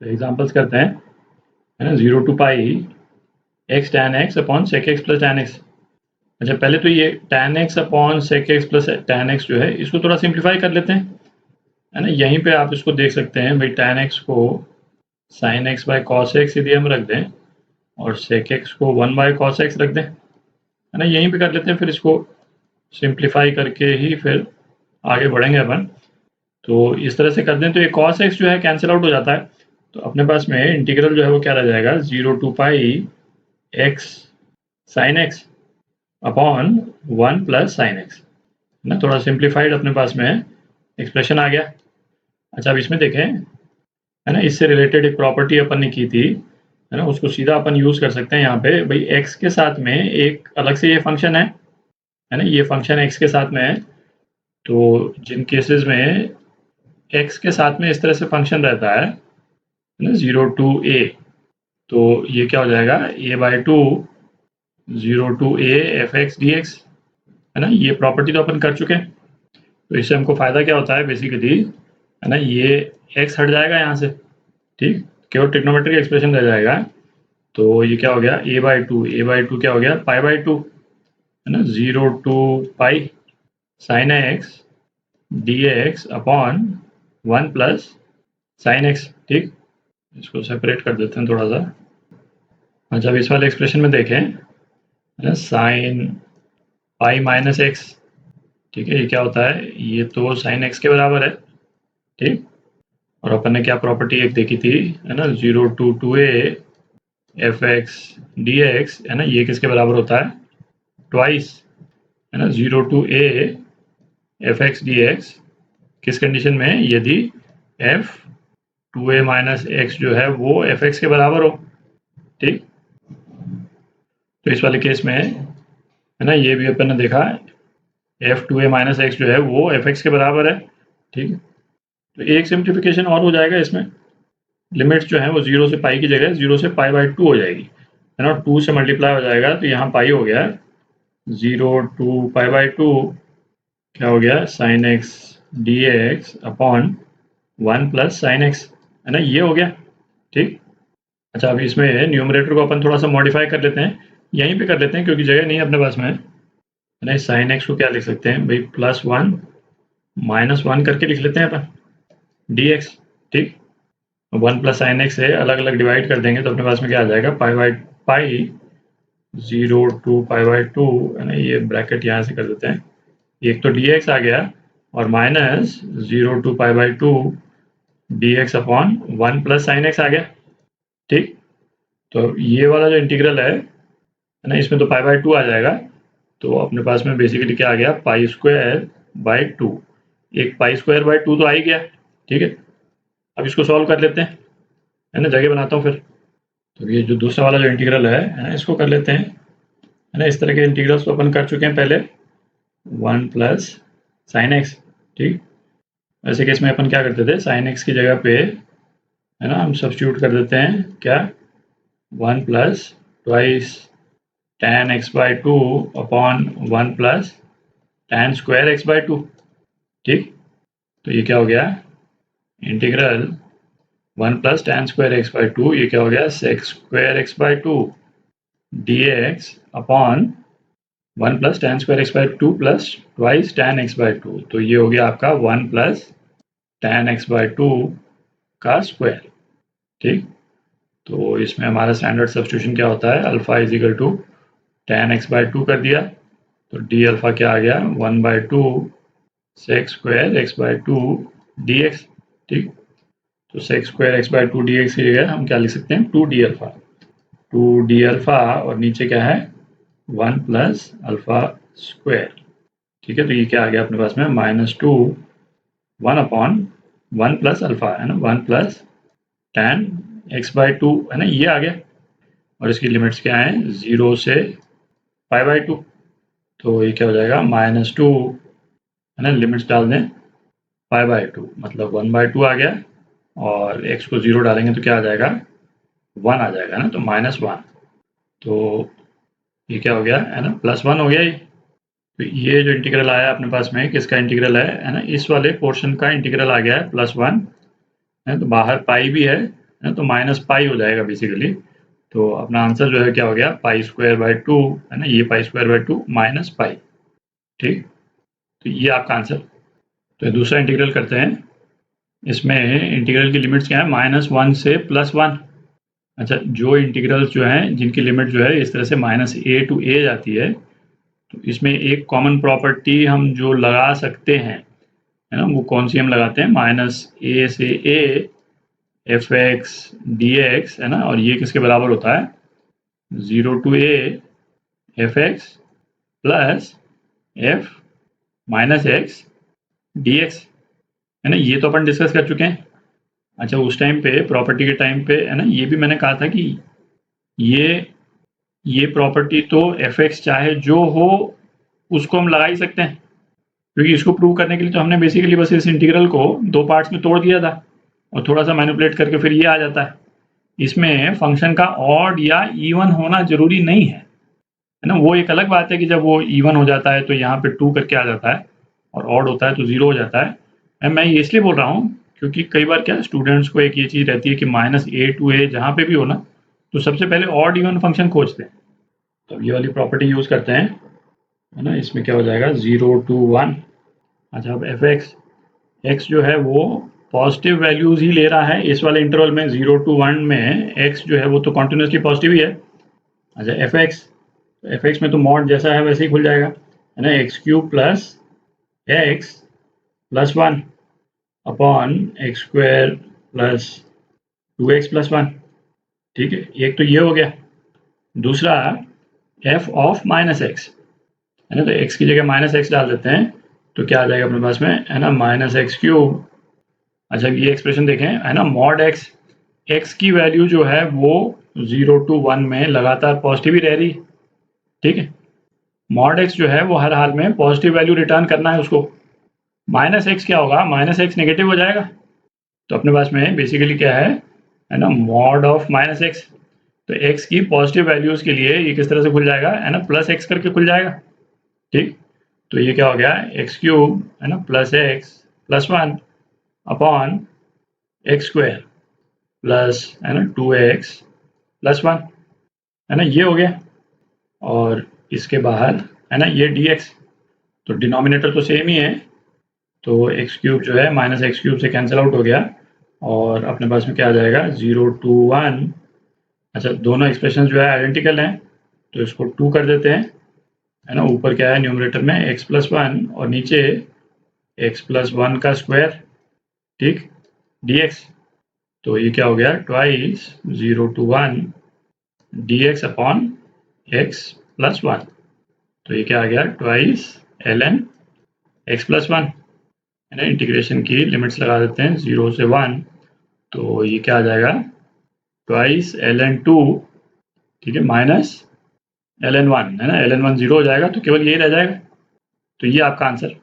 तो एग्जांपल्स करते हैं, है ना। 0 to pi x tan x upon sec x plus tan x। अच्छा, पहले तो ये tan x upon sec x plus tan x जो है इसको थोड़ा सिंप्लीफाई कर लेते हैं, है ना। यहीं पे आप इसको देख सकते हैं भाई, tan x को sin x by cos x यदि हम रख दें और sec x को 1 बाय cos x रख दें, है ना। यहीं पे कर लेते हैं, फिर इसको सिंप्लीफाई करके ही फिर आगे बढ़ेंगे अपन। तो इस तरह से कर दें तो ये cos x जो है कैंसिल आउट हो जाता है, तो अपने पास में इंटीग्रल जो है वो क्या रह जाएगा, 0 to pi x sin x upon 1 plus sine x, ना। थोड़ा सिंप्लीफाइड अपने पास में एक्सप्रेशन आ गया। अच्छा, अब इसमें देखें, है ना, इससे रिलेटेड एक प्रॉपर्टी अपन ने की थी, है ना, उसको सीधा अपन यूज कर सकते हैं यहाँ पे। भाई x के साथ में एक अलग से ये फंक्शन है ना, ये फंक्शन x के साथ में है। तो जिन केसेस में x के साथ में इस तरह से फंक्शन रहता है ना, 0 टू a, तो ये क्या हो जाएगा, a/2 0 to a f(x) dx, है ना। ये प्रॉपर्टी तो अपन कर चुके हैं। तो इससे हमको फायदा क्या होता है बेसिकली, है ना, ये x हट जाएगा यहाँ से, ठीक, केवल ट्रिग्नोमेट्रिक एक्सप्रेशन रह जाएगा। तो ये क्या हो गया, a/2 क्या हो गया, पाई/2, है ना। 0 to pi sine x dx upon 1 plus sine x, ठीक। इसको सेपरेट कर देते हैं थोड़ा सा। अच्छा, अब इस वाले एक्सप्रेशन में देखें, है ना, साइन पाई माइनस एक्स, ठीक है, ये क्या होता है, ये तो साइन x के बराबर है, ठीक। और अपन ने क्या प्रॉपर्टी एक देखी थी, है ना, 0 टू 2a f(x) dx, है ना, ये किसके बराबर होता है, ट्वाइस, है ना, 0 टू a f(x) dx, किस कंडीशन में, यदि f 2a माइनस एक्स जो है वो f(x) के बराबर हो, ठीक। तो इस वाले केस में, है ना, ये भी अपन ने देखा f 2a माइनस एक्स जो है वो f(x) के बराबर है, ठीक। तो एक सिंप्लीफिकेशन और हो जाएगा इसमें, लिमिट्स जो है वो 0 से पाई की जगह 0 से पाई/2 हो जाएगी, है ना। 2 से मल्टीप्लाई हो जाएगा तो यहाँ पाई हो गया, 0 टू पाई/2 क्या हो गया, sine x dx upon 1 plus sine x, है ना, ये हो गया, ठीक। अच्छा, अभी इसमें न्यूमरेटर को अपन थोड़ा सा मॉडिफाई कर लेते हैं, यहीं पे कर लेते हैं क्योंकि जगह नहीं है अपने पास में, है ना। साइन एक्स को क्या लिख सकते हैं भाई, +1 -1 करके लिख लेते हैं अपन dx, ठीक। 1 प्लस साइन एक्स है, अलग अलग डिवाइड कर देंगे तो अपने पास में क्या आ जाएगा, पाई 0 टू पाई/2, है ना। ये ब्रैकेट यहाँ से कर देते हैं, एक तो dx आ गया और माइनस 0 टू पाई/2 dx upon 1 plus sine x आ गया, ठीक। तो ये वाला जो इंटीग्रल है ना, इसमें तो पाई/2 आ जाएगा, तो अपने पास में बेसिकली क्या आ गया, π²/2, एक π²/2 तो आ ही गया, ठीक है। अब इसको सॉल्व कर लेते हैं, है ना, जगह बनाता हूँ फिर। तो ये जो दूसरा वाला जो इंटीग्रल है ना, इसको कर लेते हैं, है ना। इस तरह के इंटीग्रल्स तो अपन कर चुके हैं पहले, 1 प्लस साइन एक्स, ठीक। ऐसे केस में अपन क्या करते थे, साइन एक्स की जगह पे, है ना, हम सब्स्टिट्यूट कर देते हैं क्या, 1 plus twice tan x/2 upon 1 plus tan square x/2, ठीक। तो ये क्या हो गया, integral 1 plus tan square x/2, ये क्या हो गया, sec square x/2 dx upon 1 plus tan square x/2 plus twice tan x/2, तो ये हो गया आपका 1 प्लस tan x/2 का स्क्वायर, ठीक। तो इसमें हमारा स्टैंडर्ड सब्स्टिट्यूशन क्या होता है, alpha is equal to tan x/2 कर दिया, तो डी अल्फा क्या आ गया, 1/2 sec स्क्वायर x/2 dx, ठीक। तो sec स्क्वायर x/2 dx की जगह हम क्या लिख सकते हैं, 2d अल्फा, 2d अल्फा, और नीचे क्या है, 1 प्लस अल्फा स्क्वायर, ठीक है। तो ये क्या आ गया अपने पास में, -2 1 अपॉन 1 प्लस अल्फा, है ना, 1 प्लस tan x/2, है ना, ये आ गया। और इसकी लिमिट्स क्या है, 0 से पाई/2, तो ये क्या हो जाएगा, -2, है ना, लिमिट्स डाल दें पाई/2, मतलब 1/2 आ गया, और x को 0 डालेंगे तो क्या आ जाएगा, 1 आ जाएगा ना, तो -1, तो ये क्या हो गया, है ना, +1 हो गया ये। तो ये जो इंटीग्रल आया अपने पास में किसका इंटीग्रल है ना, इस वाले पोर्शन का इंटीग्रल आ गया है +1, है, तो बाहर पाई भी है है ना, तो माइनस पाई हो जाएगा बेसिकली। तो अपना आंसर जो है क्या हो गया, पाई स्क्वायर बाय 2, है ना, ये pi square by 2 minus pi. ठीक, तो ये आपका आंसर। तो दूसरा इंटीग्रल करते हैं। इसमें इंटीग्रल की लिमिट्स क्या है, -1 से +1। अच्छा, जो इंटीग्रल्स जो हैं जिनकी लिमिट जो है इस तरह से -a टू a जाती है, तो इसमें एक कॉमन प्रॉपर्टी हम जो लगा सकते हैं, है ना, वो कौन सी हम लगाते हैं, -a से a f(x) dx, है ना, और ये किसके बराबर होता है, 0 to a f(x) plus f minus x dx, है ना, ये तो अपन डिस्कस कर चुके हैं। अच्छा, उस टाइम पे प्रॉपर्टी के टाइम पे, है ना, ये भी मैंने कहा था कि ये प्रॉपर्टी तो f(x) चाहे जो हो उसको हम लगा ही सकते हैं, क्योंकि इसको प्रूव करने के लिए तो हमने बेसिकली बस इस इंटीग्रल को 2 पार्ट्स में तोड़ दिया था और थोड़ा सा मैनिपुलेट करके फिर ये आ जाता है। इसमें फंक्शन का ऑड या इवन होना जरूरी नहीं है ना, वो एक अलग बात है कि जब वो इवन हो जाता है तो यहाँ पे 2 करके आ जाता है और ऑड होता है तो 0 हो जाता है। मैं ये इसलिए बोल रहा हूँ क्योंकि कई बार क्या स्टूडेंट्स को एक ये चीज़ रहती है कि -a टू a जहाँ पे भी हो ना, तो सबसे पहले ऑड इवन फंक्शन खोजते हैं। तो ये वाली प्रॉपर्टी यूज़ करते हैं, है ना, इसमें क्या हो जाएगा 0 टू 1। अच्छा, अब x जो है वो पॉजिटिव वैल्यूज़ ही ले रहा है इस वाले इंटरवल में, 0 टू 1 में x जो है वो तो कॉन्टिन्यूसली पॉजिटिव ही है। अच्छा, f(x) में तो मॉड जैसा है वैसे ही खुल जाएगा, है ना, x³ plus x plus 1 upon x² plus 2x plus 1। ठीक है, एक तो ये हो गया। दूसरा f ऑफ -x, है ना, तो x की जगह -x डाल देते हैं तो क्या आ जाएगा अपने पास में, है ना, -x³। अच्छा, ये एक्सप्रेशन देखें, है ना, मॉड x की वैल्यू जो है वो 0 टू 1 में लगातार पॉजिटिव ही रह रही। ठीक है, मॉड x जो है वो हर हाल में पॉजिटिव वैल्यू रिटर्न करना है उसको। -x क्या होगा, -x नेगेटिव हो जाएगा। तो अपने पास में बेसिकली क्या है ना, मॉड ऑफ -x। तो x की पॉजिटिव वैल्यूज के लिए ये किस तरह से खुल जाएगा, है ना, प्लस x करके खुल जाएगा। ठीक, तो ये क्या हो गया, x³ है ना plus x plus 1 upon x² plus, है ना, 2x प्लस 1, है ना, ये हो गया। और इसके बाहर, है ना, ये dx, तो डिनोमिनेटर तो सेम ही है, तो x³ जो है -x³ से कैंसिल आउट हो गया और अपने पास में क्या आ जाएगा, 0 टू 1। अच्छा, दोनों एक्सप्रेशन जो है आइडेंटिकल हैं तो इसको 2 कर देते हैं, है ना, ऊपर क्या है न्यूमरेटर में x प्लस 1 और नीचे x प्लस 1 का स्क्वायर। ठीक, dx, तो ये क्या हो गया, twice 0 to 1 dx upon x plus 1। तो ये क्या आ गया, ट्वाइस ln x प्लस 1, है ना, इंटीग्रेशन की लिमिट्स लगा देते हैं 0 से 1, तो ये क्या आ जाएगा, ट्वाइस ln2, ठीक है, माइनस ln1, है ना, ln1 0 हो जाएगा तो केवल यही रह जाएगा। तो ये आपका आंसर